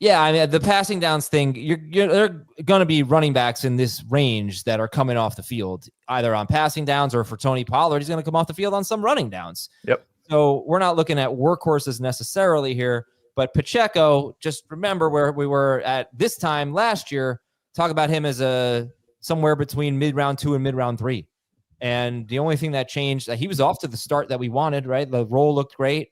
Yeah, I mean, the passing downs thing, they're going to be running backs in this range that are coming off the field, either on passing downs or for Tony Pollard, he's going to come off the field on some running downs. Yep. So we're not looking at workhorses necessarily here, but Pacheco, just remember where we were at this time last year, talk about him as somewhere between mid-round 2 and mid-round 3. And the only thing that changed, he was off to the start that we wanted, right? The role looked great.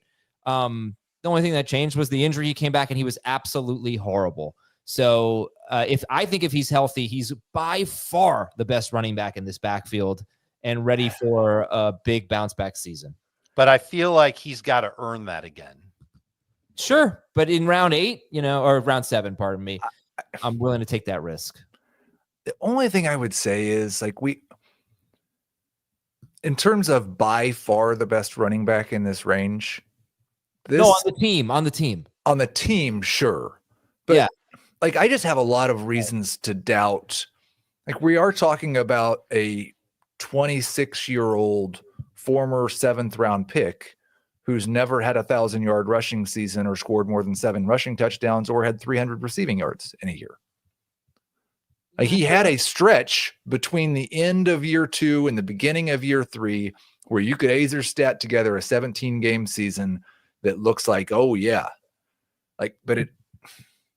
The only thing that changed was the injury. He came back and he was absolutely horrible. So if he's healthy, he's by far the best running back in this backfield and ready for a big bounce back season. But I feel like he's got to earn that again. Sure. But in round 8, or round 7, pardon me, I'm willing to take that risk. The only thing I would say is in terms of by far the best running back in this range, on the team, sure. But yeah, I just have a lot of reasons to doubt. We are talking about a 26-year-old former 7th round pick who's never had a 1,000-yard rushing season or scored more than 7 rushing touchdowns or had 300 receiving yards in a year. He had a stretch between the end of year 2 and the beginning of year 3 where you could Azer stat together a 17-game season that looks like, oh yeah. But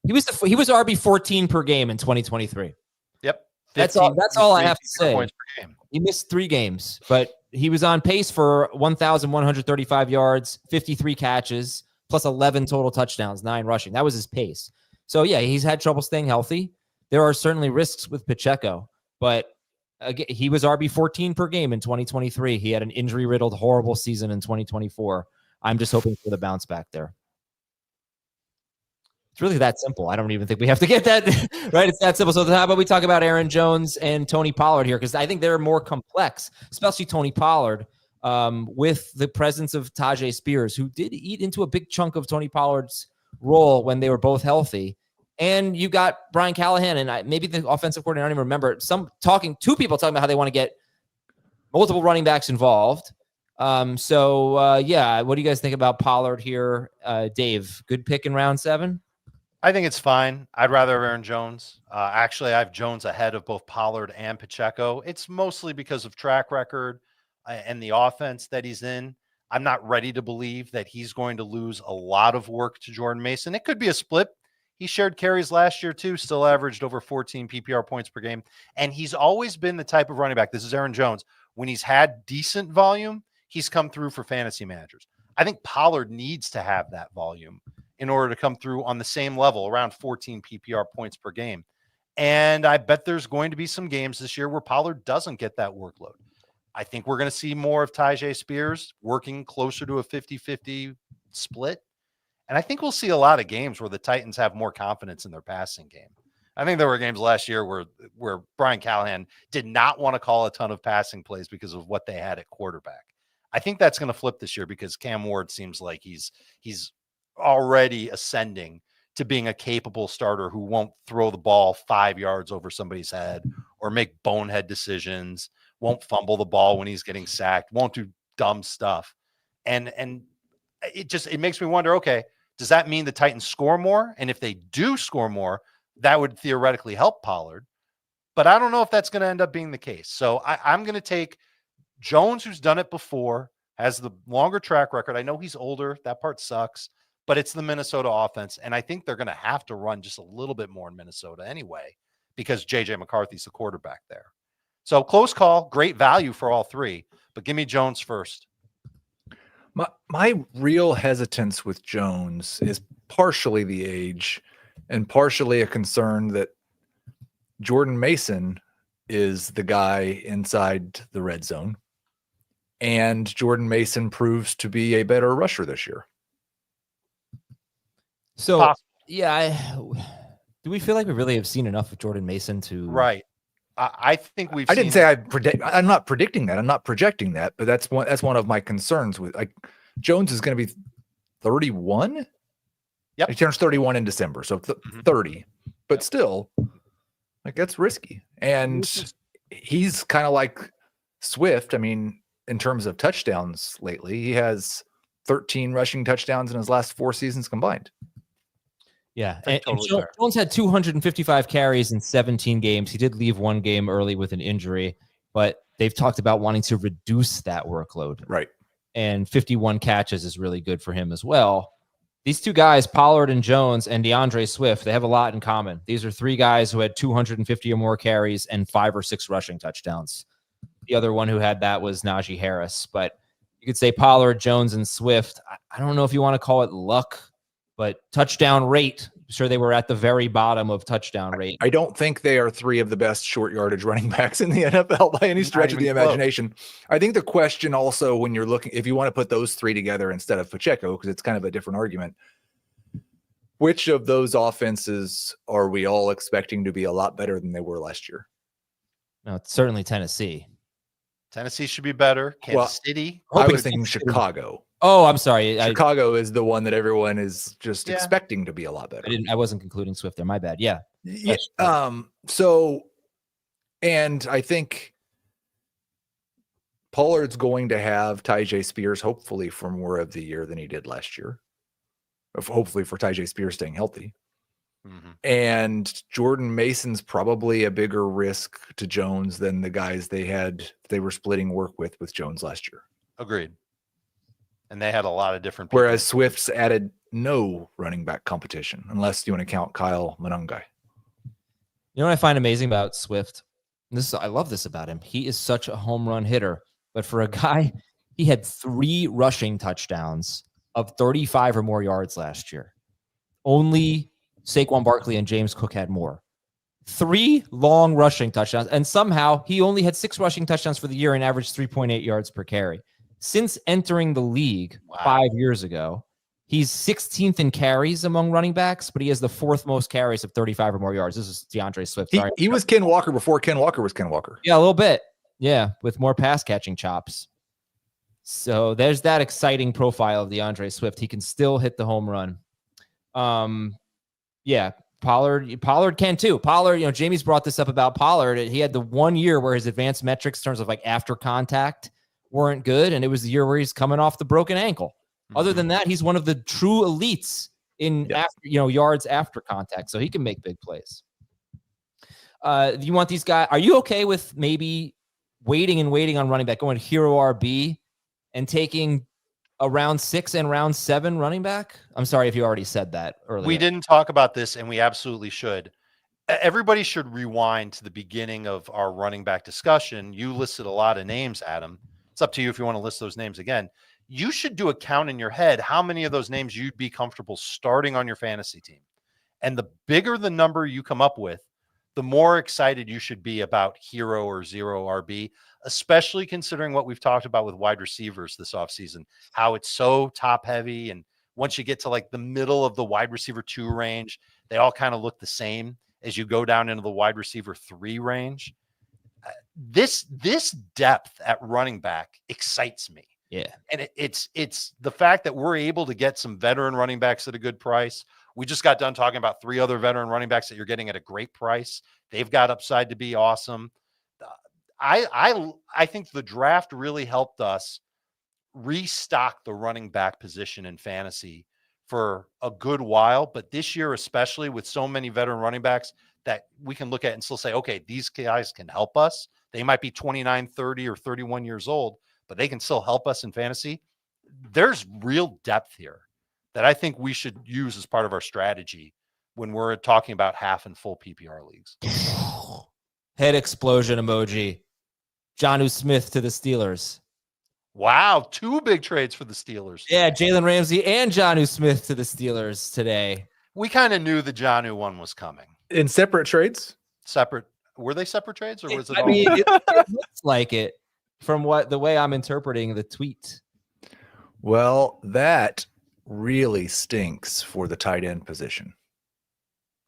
he was RB 14 per game in 2023. Yep. That's all I have to say. Points per game. He missed 3 games, but he was on pace for 1,135 yards, 53 catches, plus 11 total touchdowns, 9 rushing. That was his pace. So yeah, he's had trouble staying healthy. There are certainly risks with Pacheco, but again, he was RB 14 per game in 2023. He had an injury-riddled, horrible season in 2024. I'm just hoping for the bounce back there. It's really that simple. I don't even think we have to get that right. It's that simple. So how about we talk about Aaron Jones and Tony Pollard here? Because I think they're more complex, especially Tony Pollard, with the presence of Tajay Spears, who did eat into a big chunk of Tony Pollard's role when they were both healthy. And you got Brian Callahan and maybe the offensive coordinator, I don't even remember, two people talking about how they want to get multiple running backs involved. What do you guys think about Pollard here? Dave, good pick in round 7? I think it's fine. I'd rather have Aaron Jones. Actually, I have Jones ahead of both Pollard and Pacheco. It's mostly because of track record and the offense that he's in. I'm not ready to believe that he's going to lose a lot of work to Jordan Mason. It could be a split. He shared carries last year too, still averaged over 14 PPR points per game. And he's always been the type of running back. This is Aaron Jones. When he's had decent volume, he's come through for fantasy managers. I think Pollard needs to have that volume in order to come through on the same level, around 14 PPR points per game. And I bet there's going to be some games this year where Pollard doesn't get that workload. I think we're going to see more of Tajay Spears working closer to a 50-50 split. And I think we'll see a lot of games where the Titans have more confidence in their passing game. I think there were games last year where Brian Callahan did not want to call a ton of passing plays because of what they had at quarterback. I think that's going to flip this year because Cam Ward seems like he's already ascending to being a capable starter who won't throw the ball 5 yards over somebody's head or make bonehead decisions, won't fumble the ball when he's getting sacked, won't do dumb stuff. And it makes me wonder, okay, does that mean the Titans score more? And if they do score more, that would theoretically help Pollard. But I don't know if that's going to end up being the case. So I'm going to take Jones, who's done it before, has the longer track record. I know he's older. That part sucks. But it's the Minnesota offense. And I think they're going to have to run just a little bit more in Minnesota anyway, because J.J. McCarthy's the quarterback there. So close call, great value for all three. But give me Jones first. My real hesitance with Jones is partially the age and partially a concern that Jordan Mason is the guy inside the red zone. And Jordan Mason proves to be a better rusher this year. So, Possible. do we feel like we really have seen enough of Jordan Mason to? Right. I think we've. I didn't say I'm not predicting that. I'm not projecting that, but that's one of my concerns with Jones is going to be 31. Yep. He turns 31 in December, so 30. But still, that's risky. And he's kind of like Swift. I mean, in terms of touchdowns lately, he has 13 rushing touchdowns in his last 4 seasons combined. Yeah, totally and Jones had 255 carries in 17 games. He did leave one game early with an injury, but they've talked about wanting to reduce that workload. Right. And 51 catches is really good for him as well. These two guys, Pollard and Jones and DeAndre Swift, they have a lot in common. These are 3 guys who had 250 or more carries and 5 or 6 rushing touchdowns. The other one who had that was Najee Harris. But you could say Pollard, Jones, and Swift. I don't know if you want to call it luck, but touchdown rate, I'm sure they were at the very bottom of touchdown rate. I don't think they are 3 of the best short yardage running backs in the NFL by any stretch of the imagination. I think the question also when you're looking, if you want to put those 3 together instead of Pacheco, because it's kind of a different argument, which of those offenses are we all expecting to be a lot better than they were last year? No, it's certainly Tennessee. Tennessee should be better. Kansas City. I was thinking Chicago. Oh, I'm sorry. Chicago is the one that everyone is just expecting to be a lot better. I wasn't concluding Swift there. My bad. Yeah. So, and I think Pollard's going to have Tyjae Spears hopefully for more of the year than he did last year. Hopefully for Tyjae Spears staying healthy. Mm-hmm. And Jordan Mason's probably a bigger risk to Jones than the guys they were splitting work with Jones last year. Agreed. And they had a lot of different people. Whereas Swift's added no running back competition, unless you want to count Kyle Monangai. You know what I find amazing about Swift? I love this about him. He is such a home run hitter. But for a guy, he had 3 rushing touchdowns of 35 or more yards last year. Only Saquon Barkley and James Cook had more. 3 long rushing touchdowns. And somehow he only had 6 rushing touchdowns for the year and averaged 3.8 yards per carry. Since entering the league 5 years ago, he's 16th in carries among running backs, but he has the 4th most carries of 35 or more yards. This is DeAndre Swift. He was Ken Walker before Ken Walker was Ken Walker. Yeah, a little bit. Yeah, with more pass catching chops. So there's that exciting profile of DeAndre Swift. He can still hit the home run. Yeah, Pollard can too. Pollard, Jamie's brought this up about Pollard. He had the 1 year where his advanced metrics in terms of after contact weren't good, and it was the year where he's coming off the broken ankle. Mm-hmm. Other than that, he's one of the true elites in yards after contact, so he can make big plays. You want these guys? Are you okay with maybe waiting on running back, going hero RB and taking a round 6 and round 7 running back? I'm sorry if you already said that earlier. We didn't talk about this, and we absolutely should. Everybody should rewind to the beginning of our running back discussion. You listed a lot of names, Adam. It's up to you if you want to list those names again. You should do a count in your head how many of those names you'd be comfortable starting on your fantasy team. And the bigger the number you come up with, the more excited you should be about hero or zero RB, especially considering what we've talked about with wide receivers this offseason, how it's so top heavy. And once you get to the middle of the wide receiver 2 range, they all kind of look the same as you go down into the wide receiver 3 range. This depth at running back excites me. Yeah. And it's the fact that we're able to get some veteran running backs at a good price. We just got done talking about 3 other veteran running backs that you're getting at a great price. They've got upside to be awesome. I think the draft really helped us restock the running back position in fantasy for a good while. But this year, especially with so many veteran running backs that we can look at and still say, okay, these guys can help us. They might be 29, 30, or 31 years old, but they can still help us in fantasy. There's real depth here that I think we should use as part of our strategy when we're talking about half and full PPR leagues. Head explosion emoji. Jonnu Smith to the Steelers. Wow, 2 big trades for the Steelers. Yeah, Jalen Ramsey and Jonnu Smith to the Steelers today. We kind of knew the Jonnu one was coming. In separate trades? Separate. Were they separate trades, or was it I all? mean, it looks like it from the way I'm interpreting the tweet. Well, that really stinks for the tight end position.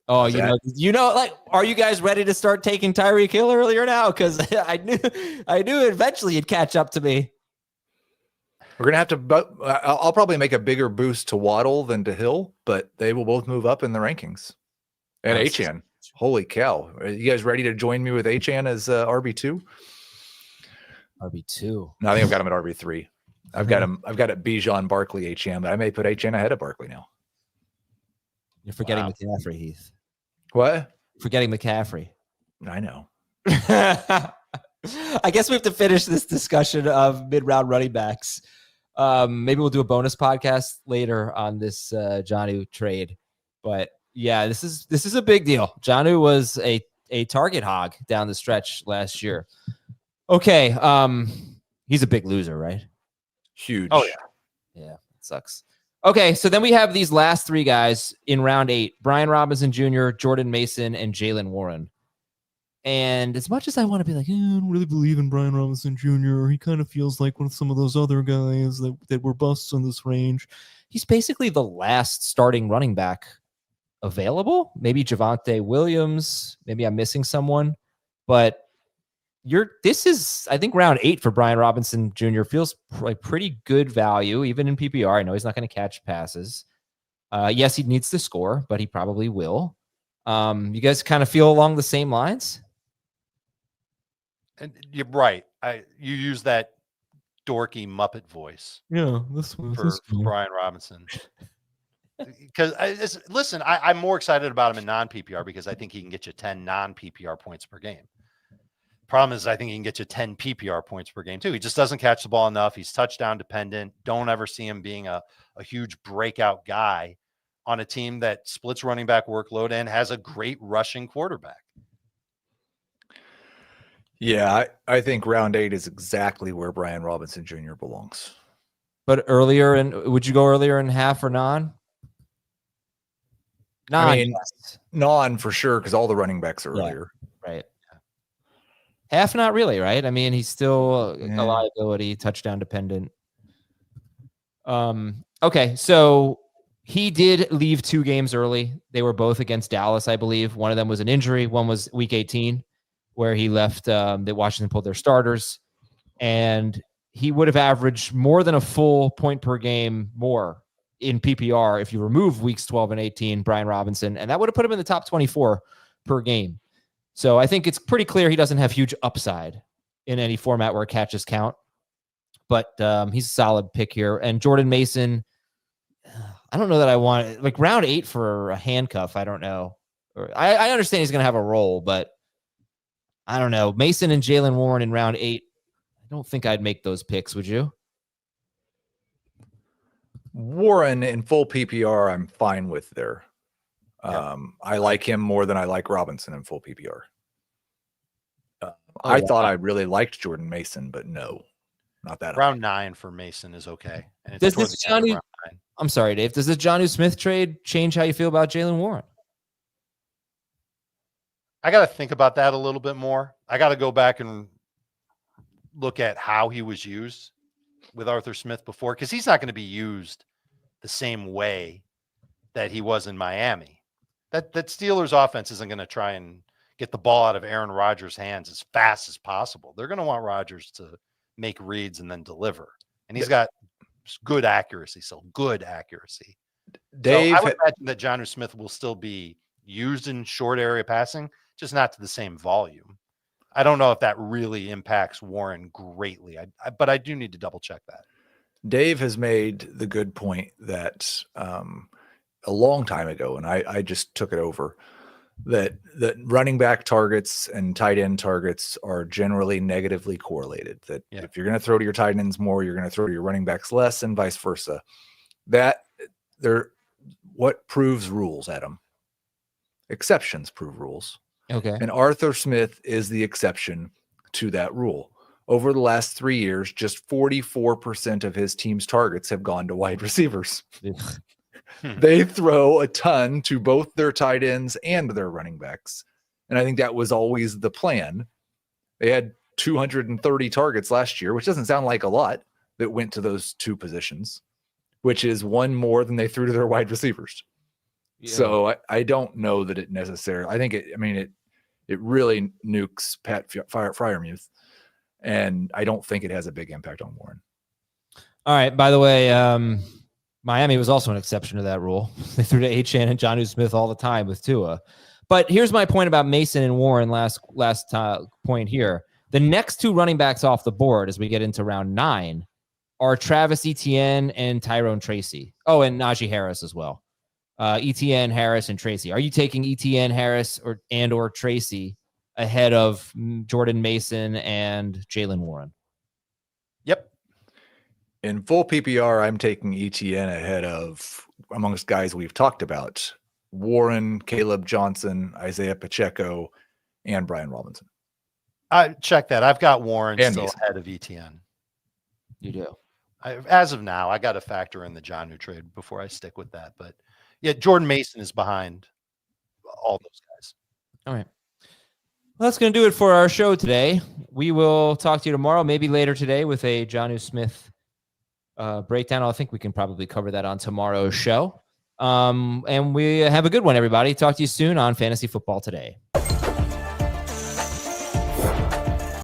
Oh, like, are you guys ready to start taking Tyreek Hill earlier now? Because I knew eventually you'd catch up to me. We're gonna have to. I'll probably make a bigger boost to Waddle than to Hill, but they will both move up in the rankings. And Achane, holy cow! Are you guys ready to join me with Achane as RB2? RB2. No, I think I've got him at RB3. I've got him. I've got it Bijan, Barkley, Achane, but I may put Achane ahead of Barkley now. You're forgetting McCaffrey, Heath. What? Forgetting McCaffrey. I know. I guess we have to finish this discussion of mid-round running backs. Maybe we'll do a bonus podcast later on this Jonnu trade. But yeah, this is a big deal. Jonnu was a target hog down the stretch last year. Okay, he's a big loser, right? Huge. Oh yeah. Yeah, it sucks. Okay, so then we have these last 3 guys in round 8: Brian Robinson Jr., Jordan Mason, and Jaylen Warren. And as much as I want to be like, I don't really believe in Brian Robinson Jr., he kind of feels like one of some of those other guys that were busts in this range. He's basically the last starting running back available. Maybe Javonte Williams. Maybe I'm missing someone. But this is, I think, round 8 for Brian Robinson Jr. feels like pretty good value, even in PPR. I know he's not going to catch passes. Yes, he needs to score, but he probably will. You guys kind of feel along the same lines? And you're right. You use that dorky Muppet voice. Yeah, this one for Brian Robinson. Because listen, I'm more excited about him in non-PPR because I think he can get you 10 non-PPR points per game. Problem is, I think he can get you 10 PPR points per game too. He just doesn't catch the ball enough. He's touchdown dependent. Don't ever see him being a huge breakout guy on a team that splits running back workload and has a great rushing quarterback. Yeah, I think round 8 is exactly where Brian Robinson Jr. belongs. But would you go earlier in half or non? Non, I mean, non for sure, because all the running backs are earlier. Right. Half, not really, right? I mean, he's still a liability, touchdown dependent. Okay, so he did leave 2 games early. They were both against Dallas, I believe. One of them was an injury. One was week 18, where he left. That Washington pulled their starters, and he would have averaged more than a full point per game more in PPR if you remove weeks 12 and 18, Brian Robinson, and that would have put him in the top 24 per game. So I think it's pretty clear he doesn't have huge upside in any format where catches count, but he's a solid pick here. And Jordan Mason, I don't know that I want like round 8 for a handcuff. I don't know. I understand he's going to have a role, but I don't know. Mason and Jaylen Warren in round 8. I don't think I'd make those picks. Would you? Warren in full PPR, I'm fine with there. I like him more than I like Robinson in full PPR. I thought I really liked Jordan Mason, but no, not that. Round 9 for Mason is okay. And Does this I'm sorry, Dave. Does the Jonnu Smith trade change how you feel about Jaylen Warren? I got to think about that a little bit more. I got to go back and look at how he was used with Arthur Smith before, because he's not going to be used the same way that he was in Miami. That Steelers offense isn't going to try and get the ball out of Aaron Rodgers' hands as fast as possible. They're going to want Rodgers to make reads and then deliver. And he's got good accuracy, Dave, so I would imagine that Jonnu Smith will still be used in short area passing, just not to the same volume. I don't know if that really impacts Warren greatly, but I do need to double check that. Dave has made the good point that a long time ago, and I just took it over, that running back targets and tight end targets are generally negatively correlated. That if you're going to throw to your tight ends more, you're going to throw to your running backs less, and vice versa. What proves rules, Adam? Exceptions prove rules. Okay. And Arthur Smith is the exception to that rule. over the last 3 years, just 44% of his team's targets have gone to wide receivers. They throw a ton to both their tight ends and their running backs. And I think that was always the plan. They had 230 targets last year, which doesn't sound like a lot, that went to those two positions, which is one more than they threw to their wide receivers. Yeah. So I don't know that it necessarily, I think it really nukes Pat Freiermuth, and I don't think it has a big impact on Warren. All right. By the way, Miami was also an exception to that rule. They threw to Achane and Jonnu Smith all the time with Tua. But here's my point about Mason and Warren. Last point here. The next two running backs off the board as we get into round 9 are Travis Etienne and Tyrone Tracy. Oh, and Najee Harris as well. Etienne, Harris, and Tracy. Are you taking Etienne, Harris, or Tracy ahead of Jordan Mason and Jaylen Warren? Yep. In full PPR, I'm taking Etienne ahead of, amongst guys we've talked about, Warren, Kaleb Johnson, Isiah Pacheco, and Brian Robinson. Check that. I've got Warren and still Mason. ahead of Etienne. You do. As of now, I got to factor in the Jonnu trade before I stick with that. But yeah, Jordan Mason is behind all those guys. All right. Well, that's going to do it for our show today. We will talk to you tomorrow, maybe later today, with a Jonnu Smith breakdown. I think we can probably cover that on tomorrow's show. And we have a good one, everybody. Talk to you soon on Fantasy Football Today.